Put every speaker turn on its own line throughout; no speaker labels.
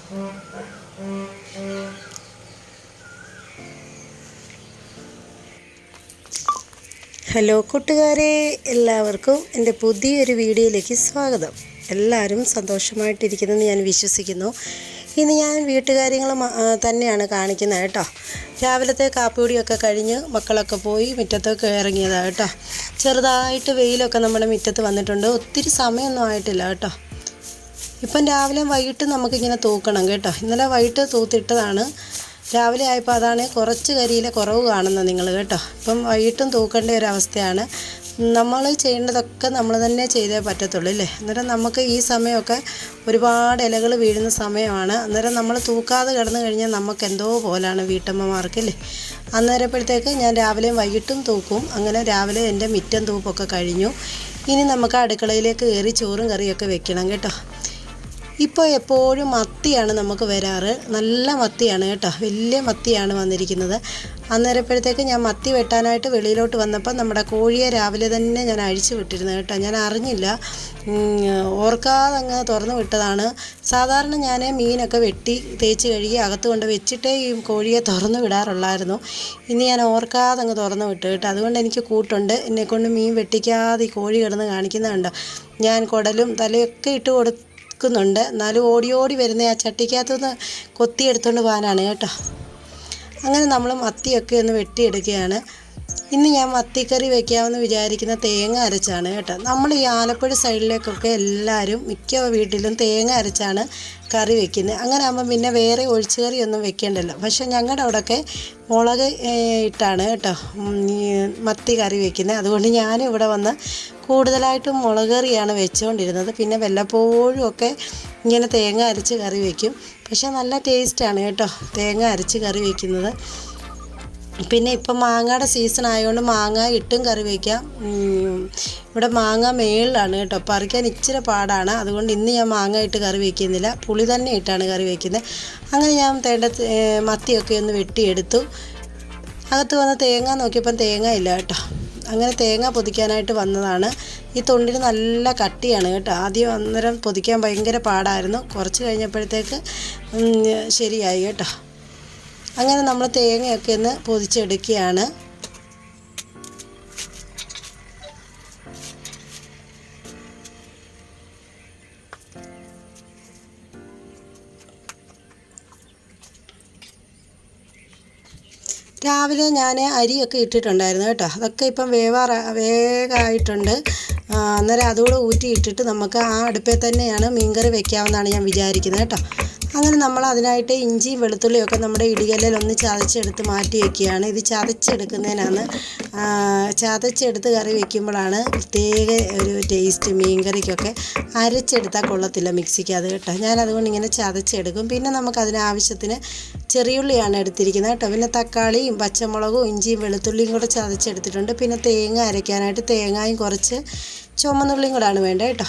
Hello കൂട്ടുകാരെ, എല്ലാവർക്കും എൻ്റെ പുതിയൊരു വീഡിയോയിലേക്ക് സ്വാഗതം. എല്ലാവരും സന്തോഷമായിട്ടിരിക്കുന്നെന്ന് ഞാൻ വിശ്വസിക്കുന്നു. ഇന്ന് ഞാൻ വീട്ടുകാര്യങ്ങൾ തന്നെയാണ് കാണിക്കുന്നത് കേട്ടോ. രാവിലത്തെ കാപ്പിപ്പൊടിയൊക്കെ കഴിഞ്ഞ് മക്കളൊക്കെ പോയി മുറ്റത്തൊക്കെ ഇറങ്ങിയതാണ് കേട്ടോ. ചെറുതായിട്ട് വെയിലൊക്കെ നമ്മുടെ മുറ്റത്ത് വന്നിട്ടുണ്ട്. ഒത്തിരി സമയമൊന്നും ആയിട്ടില്ല കേട്ടോ. ഇപ്പം രാവിലെ വൈകിട്ട് നമുക്കിങ്ങനെ തൂക്കണം കേട്ടോ. ഇന്നലെ വൈകിട്ട് തൂത്തിട്ടതാണ്. രാവിലെ ആയപ്പോൾ അതാണ് കുറച്ച് കരിയിലെ കുറവ് കാണുന്നത് നിങ്ങൾ കേട്ടോ. ഇപ്പം വൈകിട്ടും തൂക്കേണ്ട ഒരവസ്ഥയാണ്. നമ്മൾ ചെയ്യേണ്ടതൊക്കെ നമ്മൾ തന്നെ ചെയ്തേ പറ്റത്തുള്ളൂ അല്ലേ. അന്നേരം നമുക്ക് ഈ സമയമൊക്കെ ഒരുപാട് ഇലകൾ വീഴുന്ന സമയമാണ്. അന്നേരം നമ്മൾ തൂക്കാതെ കിടന്നു കഴിഞ്ഞാൽ നമുക്ക് എന്തോ പോലാണ് വീട്ടമ്മമാർക്കല്ലേ. അന്നേരപ്പോഴത്തേക്ക് ഞാൻ രാവിലെയും വൈകിട്ടും തൂക്കും. അങ്ങനെ രാവിലെ എൻ്റെ മിറ്റം തൂപ്പൊക്കെ കഴിഞ്ഞു. ഇനി നമുക്ക് അടുക്കളയിലേക്ക് കയറി ചോറും കറിയൊക്കെ വെക്കണം കേട്ടോ. ഇപ്പോൾ എപ്പോഴും മത്തിയാണ് നമുക്ക് വരാറ്. നല്ല മത്തിയാണ് കേട്ടോ. വലിയ മത്തിയാണ് വന്നിരിക്കുന്നത്. അന്നേരപ്പോഴത്തേക്ക് ഞാൻ മത്തി വെട്ടാനായിട്ട് വെളിയിലോട്ട് വന്നപ്പോൾ നമ്മുടെ കോഴിയെ രാവിലെ തന്നെ ഞാൻ അഴിച്ചു വിട്ടിരുന്നു കേട്ടോ. ഞാൻ അറിഞ്ഞില്ല, ഓർക്കാതെ അങ്ങ് തുറന്നു വിട്ടതാണ്. സാധാരണ ഞാൻ മീനൊക്കെ വെട്ടി തേച്ച് കഴുകി അകത്ത് കൊണ്ട് വെച്ചിട്ടേ ഈ കോഴിയെ തുറന്നു വിടാറുള്ളായിരുന്നു. ഇന്ന് ഞാൻ ഓർക്കാതെ അങ്ങ് തുറന്നു വിട്ടു കേട്ടോ. അതുകൊണ്ട് എനിക്ക് കൂട്ടുണ്ട്. എന്നെക്കൊണ്ട് മീൻ വെട്ടിക്കാതെ ഈ കോഴി കിടന്ന് കാണിക്കുന്നത് കണ്ടോ. ഞാൻ കുടലും തലയൊക്കെ ഇട്ട് ക്കുന്നുണ്ട്. എന്നാലും ഓടി ഓടി വരുന്ന ആ ചട്ടിക്കകത്തുനിന്ന് കൊത്തിയെടുത്തുകൊണ്ട് പോകാനാണ് കേട്ടോ. അങ്ങനെ നമ്മൾ മത്തിയൊക്കെ ഒന്ന് വെട്ടിയെടുക്കുകയാണ്. ഇന്ന് ഞാൻ മത്തിക്കറി വയ്ക്കാമെന്ന് വിചാരിക്കുന്ന തേങ്ങ അരച്ചാണ് കേട്ടോ. നമ്മൾ ഈ ആലപ്പുഴ സൈഡിലേക്കൊക്കെ എല്ലാവരും മിക്ക വീട്ടിലും തേങ്ങ അരച്ചാണ് കറി വയ്ക്കുന്നത്. അങ്ങനെ ആകുമ്പം പിന്നെ വേറെ ഒഴിച്ചു കറിയൊന്നും വെക്കേണ്ടല്ലോ. പക്ഷേ ഞങ്ങളുടെ അവിടെയൊക്കെ മുളക് ഇട്ടാണ് കേട്ടോ മത്തി കറി വയ്ക്കുന്നത്. അതുകൊണ്ട് ഞാനും ഇവിടെ വന്ന് കൂടുതലായിട്ടും മുളക് കറിയാണ് വെച്ചുകൊണ്ടിരുന്നത്. പിന്നെ വല്ലപ്പോഴും ഒക്കെ ഇങ്ങനെ തേങ്ങ അരച്ച് കറി വയ്ക്കും. പക്ഷേ നല്ല ടേസ്റ്റാണ് കേട്ടോ തേങ്ങ അരച്ച് കറി വയ്ക്കുന്നത്. പിന്നെ ഇപ്പം മാങ്ങയുടെ സീസൺ ആയതുകൊണ്ട് മാങ്ങ ഇട്ടും കറി വയ്ക്കാം. ഇവിടെ മാങ്ങ മേളിലാണ് കേട്ടോ. പറിക്കാൻ ഇച്ചിരി പാടാണ്. അതുകൊണ്ട് ഇന്ന് ഞാൻ മാങ്ങ ഇട്ട് കറി വയ്ക്കുന്നില്ല, പുളി തന്നെ ഇട്ടാണ് കറി വയ്ക്കുന്നത്. അങ്ങനെ ഞാൻ മത്തിയൊക്കെ ഒന്ന് വെട്ടിയെടുത്തു. അകത്ത് വന്ന് തേങ്ങ നോക്കിയപ്പം തേങ്ങ ഇല്ല കേട്ടോ. അങ്ങനെ തേങ്ങ പൊതിക്കാനായിട്ട് വന്നതാണ്. ഈ തൊണ്ടിന് നല്ല കട്ടിയാണ് കേട്ടോ. ആദ്യം അന്നേരം പൊതിക്കാൻ ഭയങ്കര പാടായിരുന്നു. കുറച്ച് കഴിഞ്ഞപ്പോഴത്തേക്ക് ശരിയായി കേട്ടോ. അങ്ങനെ നമ്മൾ തേങ്ങയൊക്കെ ഒന്ന് പൊതിച്ചെടുക്കുകയാണ്. രാവിലെ ഞാൻ അരിയൊക്കെ ഇട്ടിട്ടുണ്ടായിരുന്നു കേട്ടോ. അതൊക്കെ ഇപ്പം വേഗമായിട്ടുണ്ട്. അന്നേരം അതുകൂടെ ഊറ്റിയിട്ടിട്ട് നമുക്ക് ആ അടുപ്പിൽ തന്നെയാണ് മീൻകറി വെക്കാമെന്നാണ് ഞാൻ വിചാരിക്കുന്നത് കേട്ടോ. അങ്ങനെ നമ്മൾ അതിനായിട്ട് ഇഞ്ചിയും വെളുത്തുള്ളിയൊക്കെ നമ്മുടെ ഇടികല്ലിൽ ഒന്ന് ചതച്ചെടുത്ത് മാറ്റി വയ്ക്കുകയാണ്. ഇത് ചതച്ചെടുക്കുന്നതിനാണ്. ചതച്ചെടുത്ത് കറി വയ്ക്കുമ്പോഴാണ് പ്രത്യേക ഒരു ടേസ്റ്റ്. മീൻകറിക്കൊക്കെ അരച്ചെടുത്താൽ കൊള്ളത്തില്ല മിക്സിക്കകത്ത് കേട്ടോ. ഞാനതുകൊണ്ട് ഇങ്ങനെ ചതച്ചെടുക്കും. പിന്നെ നമുക്കതിനാവശ്യത്തിന് ചെറിയുള്ളിയാണ് എടുത്തിരിക്കുന്നത് കേട്ടോ. പിന്നെ തക്കാളിയും പച്ചമുളകും ഇഞ്ചിയും വെളുത്തുള്ളിയും കൂടെ ചതച്ചെടുത്തിട്ടുണ്ട്. പിന്നെ തേങ്ങ അരയ്ക്കാനായിട്ട് തേങ്ങയും കുറച്ച് ചുമന്നുള്ളിയും കൂടെയാണ് വേണ്ടത് കേട്ടോ.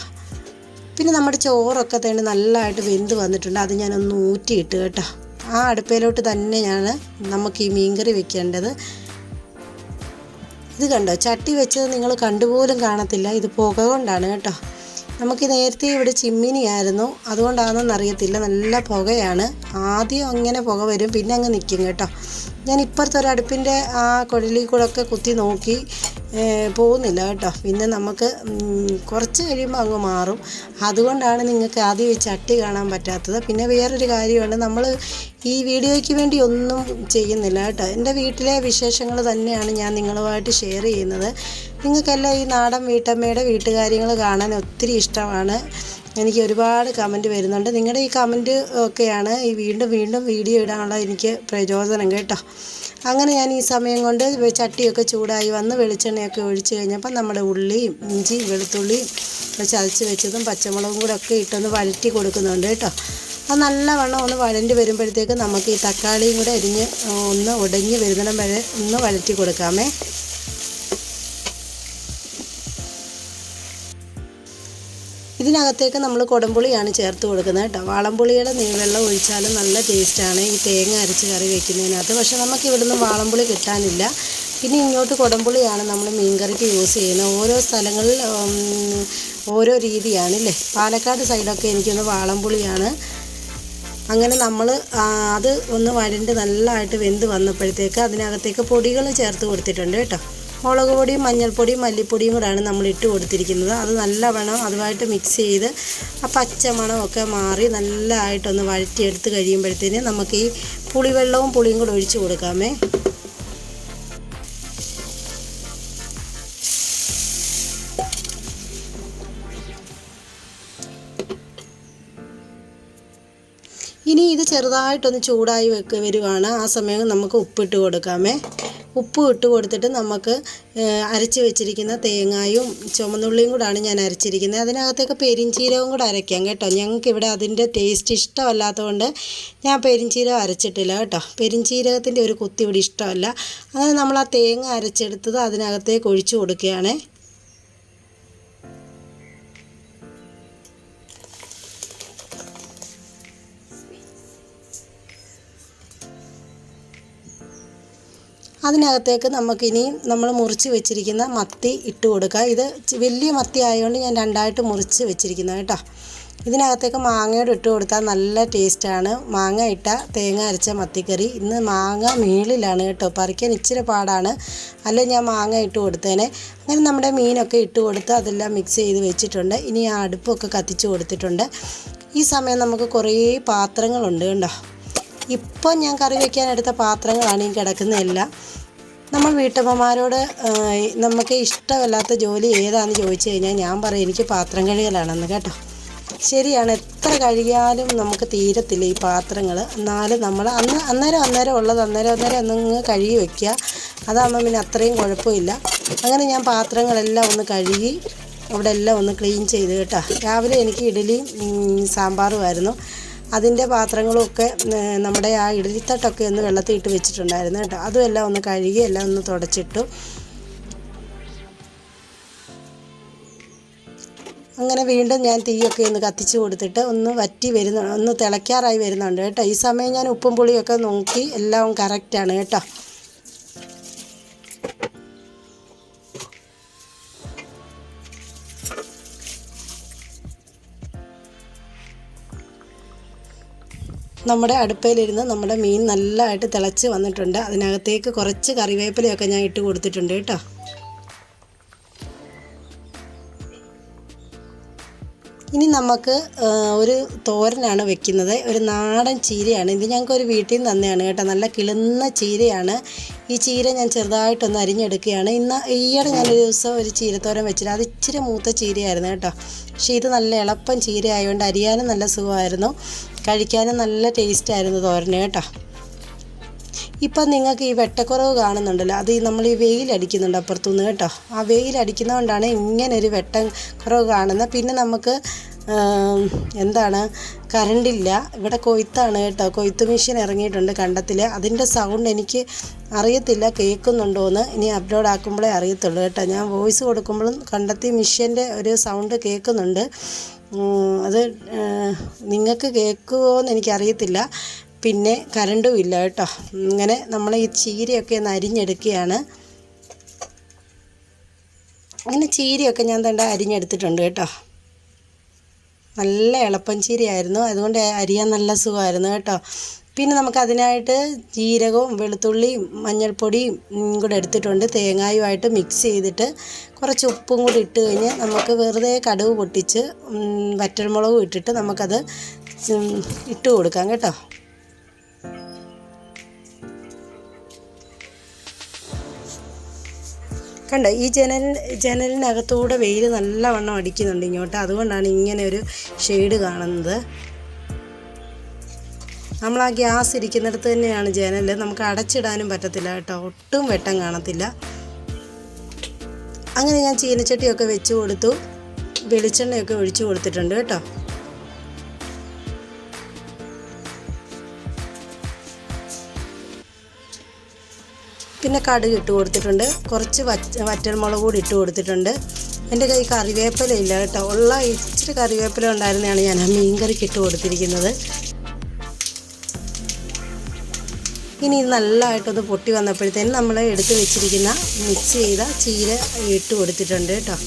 പിന്നെ നമ്മുടെ ചോറൊക്കെ തന്നെ നല്ലതായിട്ട് വെന്ത് വന്നിട്ടുണ്ട്. അത് ഞാനൊന്ന് ഊറ്റിയിട്ട് കേട്ടോ. ആ അടുപ്പയിലോട്ട് തന്നെയാണ് നമുക്ക് ഈ മീൻകറി വെക്കേണ്ടത്. ഇത് കണ്ടോ, ചട്ടി വെച്ചത് നിങ്ങൾ കണ്ടുപോലും കാണത്തില്ല. ഇത് പുക കൊണ്ടാണ് കേട്ടോ. നമുക്ക് നേരത്തെ ഇവിടെ ചിമ്മിനിയായിരുന്നു, അതുകൊണ്ടാണെന്നറിയത്തില്ല. നല്ല പുകയാണ്. ആദ്യം അങ്ങനെ പുക വരും, പിന്നെ അങ്ങ് നിൽക്കും കേട്ടോ. ഞാൻ ഇപ്പുറത്തൊരടുപ്പിൻ്റെ ആ കുഴലിൽ കൂടെ ഒക്കെ കുത്തി നോക്കി പോകുന്നില്ല കേട്ടോ. പിന്നെ നമുക്ക് കുറച്ച് കഴിയുമ്പോൾ അങ്ങ് മാറും. അതുകൊണ്ടാണ് നിങ്ങൾക്ക് ആദ്യം ഈ ചട്ടി കാണാൻ പറ്റാത്തത്. പിന്നെ വേറൊരു കാര്യമുണ്ട്, നമ്മൾ ഈ വീഡിയോയ്ക്ക് വേണ്ടി ഒന്നും ചെയ്യുന്നില്ല കേട്ടോ. എൻ്റെ വീട്ടിലെ വിശേഷങ്ങൾ തന്നെയാണ് ഞാൻ നിങ്ങളുമായിട്ട് ഷെയർ ചെയ്യുന്നത്. നിങ്ങൾക്കെല്ലാം ഈ നാടൻ വീട്ടമ്മയുടെ വീട്ടുകാര്യങ്ങൾ കാണാൻ ഒത്തിരി ഇഷ്ടമാണ്. എനിക്ക് ഒരുപാട് കമൻറ്റ് വരുന്നുണ്ട്. നിങ്ങളുടെ ഈ കമൻറ്റ് ഒക്കെയാണ് ഈ വീണ്ടും വീഡിയോ ഇടാനുള്ള എനിക്ക് പ്രചോദനം കേട്ടോ. അങ്ങനെ ഞാൻ ഈ സമയം കൊണ്ട് ചട്ടിയൊക്കെ ചൂടായി വന്ന് വെളിച്ചെണ്ണയൊക്കെ ഒഴിച്ച് കഴിഞ്ഞപ്പോൾ നമ്മുടെ ഉള്ളിയും ഇഞ്ചിയും വെളുത്തുള്ളിയും ചതച്ച് വെച്ചതും പച്ചമുളകും കൂടെ ഒക്കെ ഇട്ടൊന്ന് വഴറ്റി കൊടുക്കുന്നുണ്ട് കേട്ടോ. അത് നല്ലവണ്ണം ഒന്ന് വഴണ്ടി വരുമ്പോഴത്തേക്ക് നമുക്ക് ഈ തക്കാളിയും കൂടെ അരിഞ്ഞ് ഒന്ന് ഉടഞ്ഞ് വരുന്നിടം വരെ ഒന്ന് വഴറ്റി കൊടുക്കാമേ. ഇതിനകത്തേക്ക് നമ്മൾ കുടംപുളിയാണ് ചേർത്ത് കൊടുക്കുന്നത് കേട്ടോ. വാളംപുളിയുടെ വെള്ളം ഒഴിച്ചാലും നല്ല ടേസ്റ്റാണ് ഈ തേങ്ങ അരച്ച് കറി വയ്ക്കുന്നതിനകത്ത്. പക്ഷേ നമുക്ക് ഇവിടുന്ന് വാളംപുളി കിട്ടാനില്ല. പിന്നെ ഇങ്ങോട്ട് കുടംപുളിയാണ് നമ്മൾ മീൻകറിക്ക് യൂസ് ചെയ്യുന്നത്. ഓരോ സ്ഥലങ്ങളിൽ ഓരോ രീതിയാണല്ലേ. പാലക്കാട് സൈഡൊക്കെ എനിക്കൊന്ന് വാളംപുളിയാണ് അങ്ങനെ നമ്മൾ അത് ഒന്ന് വഴണ്ട് നല്ലതായിട്ട് വെന്ത് വന്നപ്പോഴത്തേക്ക് അതിനകത്തേക്ക് പൊടികൾ ചേർത്ത് കൊടുത്തിട്ടുണ്ട് കേട്ടോ. മുളക് പൊടിയും മഞ്ഞൾപ്പൊടിയും മല്ലിപ്പൊടിയും കൂടാണ് നമ്മൾ ഇട്ട് കൊടുത്തിരിക്കുന്നത്. അത് നല്ലവണ്ണം അതുമായിട്ട് മിക്സ് ചെയ്ത് ആ പച്ചമണമൊക്കെ മാറി നല്ലതായിട്ടൊന്ന് വഴറ്റിയെടുത്ത് കഴിയുമ്പോഴത്തേന് നമുക്ക് ഈ പുളിവെള്ളവും പുളിയും കൂടെ ഒഴിച്ച് കൊടുക്കാമേ. ഇനി ഇത് ചെറുതായിട്ടൊന്ന് ചൂടായി വരുവാണ്. ആ സമയം നമുക്ക് ഉപ്പിട്ട് കൊടുക്കാമേ. ഉപ്പ് ഇട്ട് കൊടുത്തിട്ട് നമുക്ക് അരച്ച് വെച്ചിരിക്കുന്ന തേങ്ങായും ചുമന്നുള്ളിയും കൂടാണ് ഞാൻ അരച്ചിരിക്കുന്നത്. അതിനകത്തേക്ക് പെരിഞ്ചീരകവും കൂടെ അരയ്ക്കാം കേട്ടോ. ഞങ്ങൾക്കിവിടെ അതിൻ്റെ ടേസ്റ്റ് ഇഷ്ടമല്ലാത്തതുകൊണ്ട് ഞാൻ പെരിഞ്ചീരകം അരച്ചിട്ടില്ല കേട്ടോ. പെരിഞ്ചീരകത്തിൻ്റെ ഒരു കുത്തി ഇവിടെ ഇഷ്ടമല്ല. അങ്ങനെ നമ്മൾ ആ തേങ്ങ അരച്ചെടുത്തത് അതിനകത്തേക്ക് ഒഴിച്ചു കൊടുക്കുകയാണ്. അതിനകത്തേക്ക് നമുക്കിനി നമ്മൾ മുറിച്ച് വെച്ചിരിക്കുന്ന മത്തി ഇട്ട് കൊടുക്കുക. ഇത് വലിയ മത്തി ആയതുകൊണ്ട് ഞാൻ രണ്ടായിട്ട് മുറിച്ച് വെച്ചിരിക്കുന്നത് കേട്ടോ. ഇതിനകത്തേക്ക് മാങ്ങയോട് ഇട്ട് കൊടുത്താൽ നല്ല ടേസ്റ്റാണ്. മാങ്ങ ഇട്ട തേങ്ങ അരച്ച മത്തിക്കറി. ഇന്ന് മാങ്ങ മേളിലാണ് കേട്ടോ, പറിക്കാൻ ഇച്ചിരി പാടാണ്, അല്ലെ ഞാൻ മാങ്ങ ഇട്ട് കൊടുത്തേനെ. അങ്ങനെ നമ്മുടെ മീനൊക്കെ ഇട്ട് കൊടുത്ത് അതെല്ലാം മിക്സ് ചെയ്ത് വെച്ചിട്ടുണ്ട്. ഇനി ആ അടുപ്പൊക്കെ കത്തിച്ച് കൊടുത്തിട്ടുണ്ട്. ഈ സമയം നമുക്ക് കുറേ പാത്രങ്ങളുണ്ട് കേട്ടോ. ഇപ്പോൾ ഞാൻ കറി വയ്ക്കാനെടുത്ത പാത്രങ്ങളാണ് ഈ കിടക്കുന്നതെല്ലാം. നമ്മൾ വീട്ടമ്മമാരോട് നമുക്ക് ഇഷ്ടമല്ലാത്ത ജോലി ഏതാണെന്ന് ചോദിച്ചു കഴിഞ്ഞാൽ ഞാൻ പറയും എനിക്ക് പാത്രം കഴുകലാണെന്ന് കേട്ടോ. ശരിയാണ്, എത്ര കഴുകിയാലും നമുക്ക് തീരത്തില്ല ഈ പാത്രങ്ങൾ. എന്നാലും നമ്മൾ അന്നേരം ഉള്ളത് അന്നേരം ഒന്നങ്ങ് കഴുകി വയ്ക്കുക. അതാകുമ്പോൾ പിന്നെ അത്രയും കുഴപ്പമില്ല. അങ്ങനെ ഞാൻ പാത്രങ്ങളെല്ലാം ഒന്ന് കഴുകി അവിടെ എല്ലാം ഒന്ന് ക്ലീൻ ചെയ്ത് കേട്ടോ. രാവിലെ എനിക്ക് ഇഡ്ഡലിയും സാമ്പാറുമായിരുന്നു. അതിൻ്റെ പാത്രങ്ങളുമൊക്കെ നമ്മുടെ ആ ഇഡലിത്തട്ടൊക്കെ ഒന്ന് വെള്ളത്തിൽ ഇട്ട് വെച്ചിട്ടുണ്ടായിരുന്നു കേട്ടോ. അതും എല്ലാം ഒന്ന് കഴുകി എല്ലാം ഒന്ന് തുടച്ചിട്ടു. അങ്ങനെ വീണ്ടും ഞാൻ തീയൊക്കെ ഒന്ന് കത്തിച്ച് കൊടുത്തിട്ട് ഒന്ന് തിളയ്ക്കാറായി വരുന്നുണ്ട് കേട്ടോ. ഈ സമയം ഞാൻ ഉപ്പും പുളിയൊക്കെ നോക്കി എല്ലാം കറക്റ്റാണ് കേട്ടോ. നമ്മുടെ അടുപ്പയിലിരുന്ന് നമ്മുടെ മീൻ നല്ലതായിട്ട് തിളച്ച് വന്നിട്ടുണ്ട്. അതിനകത്തേക്ക് കുറച്ച് കറിവേപ്പിലയൊക്കെ ഞാൻ ഇട്ട് കൊടുത്തിട്ടുണ്ട് കേട്ടോ. ഇനി നമുക്ക് ഒരു തോരനാണ് വെക്കുന്നത്. ഒരു നാടൻ ചീരയാണ് ഇത്. ഞങ്ങൾക്കൊരു വീട്ടിൽ നിന്ന് തന്നെയാണ് കേട്ടോ. നല്ല കിളുന്ന ചീരയാണ്. ഈ ചീര ഞാൻ ചെറുതായിട്ടൊന്ന് അരിഞ്ഞെടുക്കുകയാണ്. ഈയിടെ ഞാനൊരു ദിവസം ഒരു ചീരത്തോരൻ വെച്ചിട്ട് അത് ഇച്ചിരി മൂത്ത ചീരയായിരുന്നു കേട്ടോ. പക്ഷേ ഇത് നല്ല എളുപ്പം ചീര ആയതുകൊണ്ട് അരിയാനും നല്ല സുഖമായിരുന്നു, കഴിക്കാനും നല്ല ടേസ്റ്റായിരുന്നു തോരന് കേട്ടോ. ഇപ്പം നിങ്ങൾക്ക് ഈ വെട്ടക്കുറവ് കാണുന്നുണ്ടല്ലോ, അത് നമ്മൾ ഈ വെയിലടിക്കുന്നുണ്ട് അപ്പുറത്തുനിന്ന് കേട്ടോ. ആ വെയിലടിക്കുന്നതുകൊണ്ടാണ് ഇങ്ങനൊരു വെട്ടം കുറവ് കാണുന്നത്. പിന്നെ നമുക്ക് കറണ്ടില്ല. ഇവിടെ കൊയ്ത്താണ് കേട്ടോ. കൊയ്ത്ത് മെഷീൻ ഇറങ്ങിയിട്ടുണ്ട് കണ്ടത്തിൽ. അതിൻ്റെ സൗണ്ട് എനിക്ക് അറിയത്തില്ല കേൾക്കുന്നുണ്ടോയെന്ന്. ഇനി അപ്ലോഡ് ആക്കുമ്പോഴേ അറിയത്തുള്ളൂ കേട്ടോ. ഞാൻ വോയിസ് കൊടുക്കുമ്പോഴും കണ്ടത്തി മെഷീൻ്റെ ഒരു സൗണ്ട് കേൾക്കുന്നുണ്ട്. അത് നിങ്ങൾക്ക് കേൾക്കുമോ എന്ന് എനിക്കറിയത്തില്ല. പിന്നെ കറണ്ടും ഇല്ല കേട്ടോ. ഇങ്ങനെ നമ്മൾ ഈ ചീരയൊക്കെ ഒന്ന് അരിഞ്ഞെടുക്കുകയാണ്. അങ്ങനെ ചീരയൊക്കെ ഞാൻ അരിഞ്ഞെടുത്തിട്ടുണ്ട് കേട്ടോ. നല്ല എളുപ്പം ചീരയായിരുന്നു, അതുകൊണ്ട് അരിയാൻ നല്ല സുഖമായിരുന്നു കേട്ടോ. പിന്നെ നമുക്ക് അതിനായിട്ട് ജീരകവും വെളുത്തുള്ളിയും മഞ്ഞൾപ്പൊടിയും കൂടെ എടുത്തിട്ടുണ്ട്. തേങ്ങായുമായിട്ട് മിക്സ് ചെയ്തിട്ട് കുറച്ച് ഉപ്പും കൂടി ഇട്ട് കഴിഞ്ഞ് നമുക്ക് വെറുതെ കടുക് പൊട്ടിച്ച് വറ്റൽമുളകും ഇട്ടിട്ട് നമുക്കത് ഇട്ട് കൊടുക്കാം കേട്ടോ. കണ്ടോ, ഈ ജനലിനകത്തൂടെ വെയിൽ നല്ലവണ്ണം അടിക്കുന്നുണ്ട് ഇങ്ങോട്ട്. അതുകൊണ്ടാണ് ഇങ്ങനെ ഒരു ഷെയ്ഡ് കാണുന്നത്. നമ്മൾ ആ ഗ്യാസ് ഇരിക്കുന്നിടത്ത് തന്നെയാണ് ജനൽ. നമുക്ക് അടച്ചിടാനും പറ്റത്തില്ല കേട്ടോ, ഒട്ടും വെട്ടം കാണത്തില്ല. അങ്ങനെ ഞാൻ ചീനച്ചട്ടിയൊക്കെ വെച്ച് കൊടുത്തു. വെളിച്ചെണ്ണയൊക്കെ ഒഴിച്ചു കൊടുത്തിട്ടുണ്ട് കേട്ടോ. പിന്നെ കടുക് ഇട്ട് കൊടുത്തിട്ടുണ്ട്. കുറച്ച് വറ്റൽമുളക് കൂടി ഇട്ട് കൊടുത്തിട്ടുണ്ട്. എൻ്റെ കൈ കറിവേപ്പില ഇല്ല കേട്ടോ. ഉള്ള ഇച്ചിരി കറിവേപ്പില ഉണ്ടായിരുന്നതാണ് ഞാൻ ആ മീൻ കറിക്ക് ഇട്ട് കൊടുത്തിരിക്കുന്നത്. ഇനി ഇത് നല്ലതായിട്ടൊന്ന് പൊട്ടി വന്നപ്പോഴത്തേനും നമ്മൾ എടുത്ത് വെച്ചിരിക്കുന്ന മിക്സ് ചെയ്ത ചീര ഇട്ട് കൊടുത്തിട്ടുണ്ട് കേട്ടോ.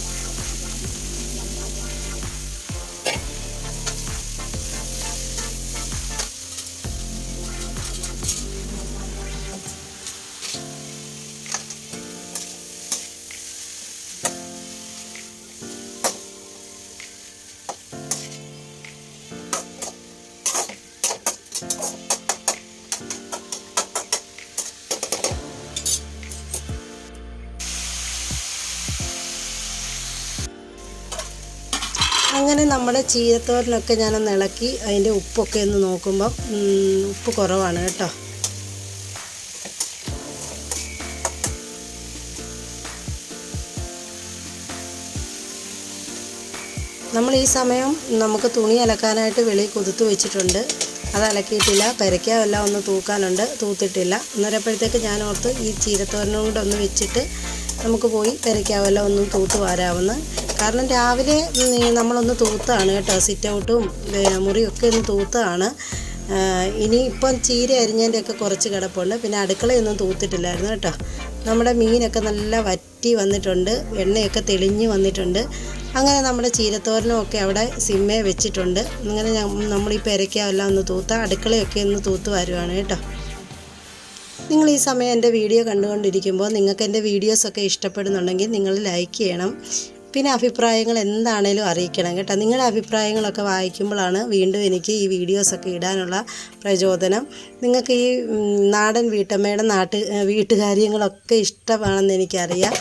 അങ്ങനെ നമ്മുടെ ചീരത്തോരനൊക്കെ ഞാനൊന്ന് ഇളക്കി അതിൻ്റെ ഉപ്പൊക്കെ ഒന്ന് നോക്കുമ്പം ഉപ്പ് കുറവാണ് കേട്ടോ. നമ്മൾ ഈ സമയം നമുക്ക് തുണി അലക്കാനായിട്ട് വെളിയിൽ കുതിർത്ത് വെച്ചിട്ടുണ്ട്. അത് അലക്കിയിട്ടില്ല. പെരയ്ക്കാവെല്ലാം ഒന്ന് തൂക്കാനുണ്ട്, തൂത്തിട്ടില്ല. അന്നേരപ്പോഴത്തേക്ക് ഞാൻ ഓർത്ത് ഈ ചീരത്തോരനും കൂടെ ഒന്ന് വെച്ചിട്ട് നമുക്ക് പോയി പെരയ്ക്കാവെല്ലാം ഒന്നും തൂത്ത് വാരാവുന്ന. കാരണം രാവിലെ നമ്മളൊന്ന് തൂത്താണ് കേട്ടോ, സിറ്റ് ഔട്ടും മുറിയൊക്കെ ഒന്ന് തൂത്താണ്. ഇനിയിപ്പം ചീര അരിഞ്ഞതിൻ്റെയൊക്കെ കുറച്ച് കിടപ്പുണ്ട്. പിന്നെ അടുക്കളയൊന്നും തൂത്തിട്ടില്ലായിരുന്നു കേട്ടോ. നമ്മുടെ മീനൊക്കെ നല്ല വറ്റി വന്നിട്ടുണ്ട്, എണ്ണയൊക്കെ തെളിഞ്ഞ് വന്നിട്ടുണ്ട്. അങ്ങനെ നമ്മുടെ ചീരത്തോരനും ഒക്കെ അവിടെ സിമ്മേ വെച്ചിട്ടുണ്ട്. അങ്ങനെ നമ്മൾ ഈ പെരയ്ക്കെല്ലാം ഒന്ന് തൂത്ത് അടുക്കളയൊക്കെ ഒന്ന് തൂത്ത് വരുവാണ് കേട്ടോ. നിങ്ങൾ ഈ സമയം എൻ്റെ വീഡിയോ കണ്ടുകൊണ്ടിരിക്കുമ്പോൾ നിങ്ങൾക്ക് എൻ്റെ വീഡിയോസൊക്കെ ഇഷ്ടപ്പെടുന്നുണ്ടെങ്കിൽ നിങ്ങൾ ലൈക്ക് ചെയ്യണം. പിന്നെ അഭിപ്രായങ്ങൾ എന്താണേലും അറിയിക്കണം കേട്ടോ. നിങ്ങളുടെ അഭിപ്രായങ്ങളൊക്കെ വായിക്കുമ്പോഴാണ് വീണ്ടും എനിക്ക് ഈ വീഡിയോസൊക്കെ ഇടാനുള്ള പ്രചോദനം. നിങ്ങൾക്ക് ഈ നാടൻ വീട്ടമ്മയുടെ വീട്ടുകാര്യങ്ങളൊക്കെ ഇഷ്ടമാണെന്ന് എനിക്കറിയാം.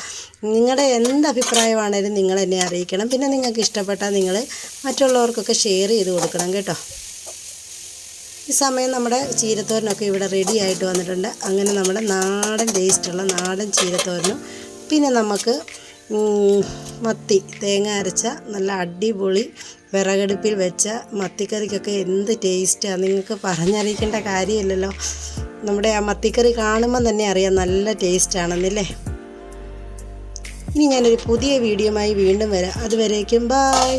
നിങ്ങളുടെ എന്ത് അഭിപ്രായമാണേലും നിങ്ങൾ എന്നെ അറിയിക്കണം. പിന്നെ നിങ്ങൾക്ക് ഇഷ്ടപ്പെട്ടാൽ നിങ്ങൾ മറ്റുള്ളവർക്കൊക്കെ ഷെയർ ചെയ്ത് കൊടുക്കണം കേട്ടോ. ഈ സമയം നമ്മുടെ ചീരത്തോരനൊക്കെ ഇവിടെ റെഡി ആയിട്ട് വന്നിട്ടുണ്ട്. അങ്ങനെ നമ്മുടെ നാടൻ ടേസ്റ്റുള്ള നാടൻ ചീരത്തോരനും പിന്നെ നമുക്ക് മത്തി തേങ്ങ അരച്ച നല്ല അടിപൊളി വിറകടുപ്പിൽ വെച്ച മത്തിക്കറിക്കൊക്കെ എന്ത് ടേസ്റ്റാണ്, നിങ്ങൾക്ക് പറഞ്ഞറിയിക്കേണ്ട കാര്യമില്ലല്ലോ. നമ്മുടെ ആ മത്തിക്കറി കാണുമ്പം തന്നെ അറിയാം നല്ല ടേസ്റ്റാണെന്നല്ലേ. ഇനി ഞാനൊരു പുതിയ വീഡിയോയുമായി വീണ്ടും വരാം. അതുവരേക്കും ബൈ.